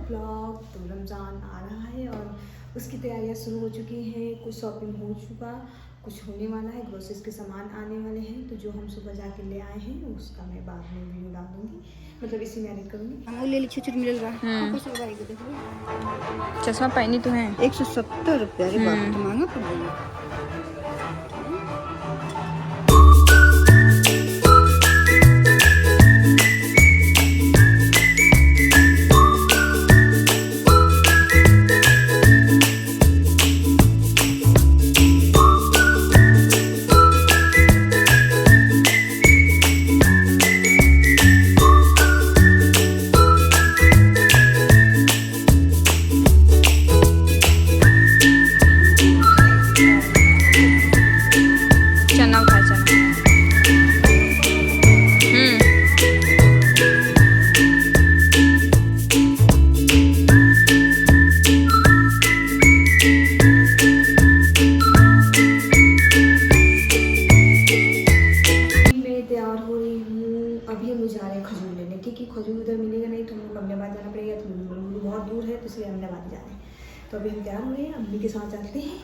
Blog. तो रमज़ान आ रहा है और उसकी तैयारियां शुरू हो चुकी हैं। कुछ शॉपिंग हो चुका, कुछ होने वाला है, ग्रोसरीज के सामान आने वाले हैं। तो जो हम सुबह जाके ले आए हैं उसका मैं बाद में वीडियो डाल दूँगी, मतलब इसी में एडिट करूँगी। वो ले ली छुट मिल रहा। चश्मा पहनी तो है 170 रुपये। अरे बाप रे, महंगा पड़ गया। चना उठा चना। तैयार हो रही हूँ। अभी हम जा रहे हैं खजूर लेने, क्योंकि खजूर उधर मिलेगा नहीं तो हम लोग अहमदाबाद जाना पड़ेगा। तो बहुत दूर है तो इसलिए अहमदाबाद जा रहे हैं। तो अभी हम तैयार हो रहे हैं, अम्मी के साथ जाते हैं।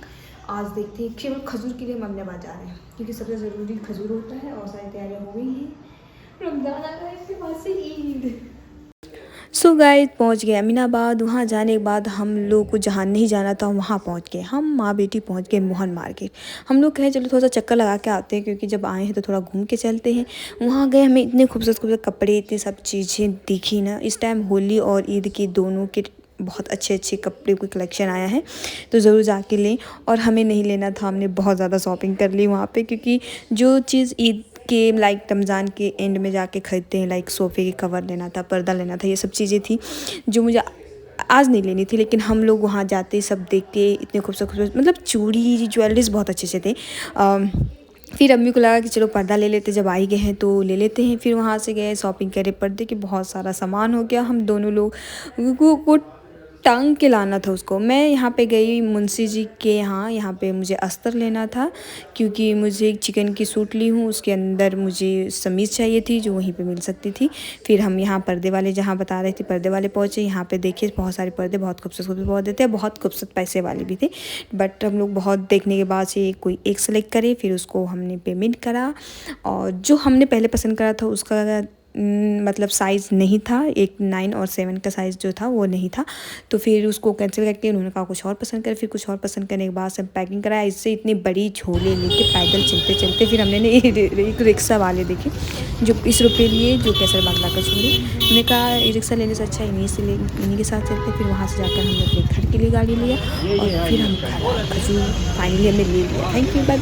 आज देखते हैं, केवल खजूर के लिए हम अहमदाबाद जा रहे हैं क्योंकि सबसे ज़रूरी खजूर होता है। और सारी तैयारियाँ हो गई हैं, रमज़ान आ रहा है, इसके बाद से ईद। सो गाइस पहुँच गए अमीनाबाद। वहाँ जाने के बाद हम लोग को जहाँ नहीं जाना था वहाँ पहुँच गए। हम माँ बेटी पहुँच गए मोहन मार्केट। हम लोग कहे चलो थोड़ा सा चक्कर लगा के आते हैं, क्योंकि जब आए हैं तो थोड़ा घूम के चलते हैं। वहाँ गए, हमें इतने खूबसूरत खूबसूरत कपड़े, इतनी सब चीज़ें दिखी ना। इस टाइम होली और ईद की दोनों के बहुत अच्छे अच्छे कपड़े का कलेक्शन आया है, तो ज़रूर जाके लें। और हमें नहीं लेना था, हमने बहुत ज़्यादा शॉपिंग कर ली वहाँ पे, क्योंकि जो चीज़ ईद के लाइक रमज़ान के एंड में जाके ख़रीदते हैं, लाइक सोफ़े के कवर लेना था, पर्दा लेना था, ये सब चीज़ें थी जो मुझे आज नहीं लेनी थी। लेकिन हम लोग वहाँ जाते सब देखते, इतने खूबसूरत खूबसूरत, मतलब चूड़ी ज्वेलरीज बहुत अच्छे से थे। फिर अम्मी को लगा कि चलो पर्दा ले लेते, जब आई गए हैं तो ले लेते हैं। फिर वहाँ से गए, शॉपिंग करे, पर्दे के बहुत सारा सामान हो गया। हम दोनों लोग वो टांग के लाना था उसको। मैं यहाँ पे गई मुंशी जी के यहाँ पे मुझे अस्तर लेना था, क्योंकि मुझे एक चिकन की सूट ली हूँ, उसके अंदर मुझे समीज़ चाहिए थी जो वहीं पे मिल सकती थी। फिर हम यहाँ पर्दे वाले जहाँ बता रहे थे पर्दे वाले पहुँचे। यहाँ पे देखिए बहुत सारे पर्दे, बहुत खूबसूरत खूबसूरत पर्दे थे, बहुत खूबसूरत पैसे वाले भी थे। बट हम लोग बहुत देखने के बाद से कोई एक सेलेक्ट करे, फिर उसको हमने पेमेंट करा। और जो हमने पहले पसंद करा था उसका मतलब साइज़ नहीं था, एक 9 और 7 का साइज़ जो था वो नहीं था। तो फिर उसको कैंसिल करके उन्होंने कहा कुछ और पसंद कर। फिर कुछ और पसंद करने के बाद सब पैकिंग कराया। इससे इतनी बड़ी झोले लेके पैदल चलते चलते फिर हमने एक रिक्शा वाले देखे जो 20 रुपये लिए, जो केसर बागला का झोले। हमने कहा ई रिक्शा लेने से अच्छा इन्हीं के साथ चलते। फिर वहाँ से जाकर हमने अपने घर के लिए गाड़ी लिया और फिर हम खजूर फाइनली हमने ले लिया। Thank you, bye.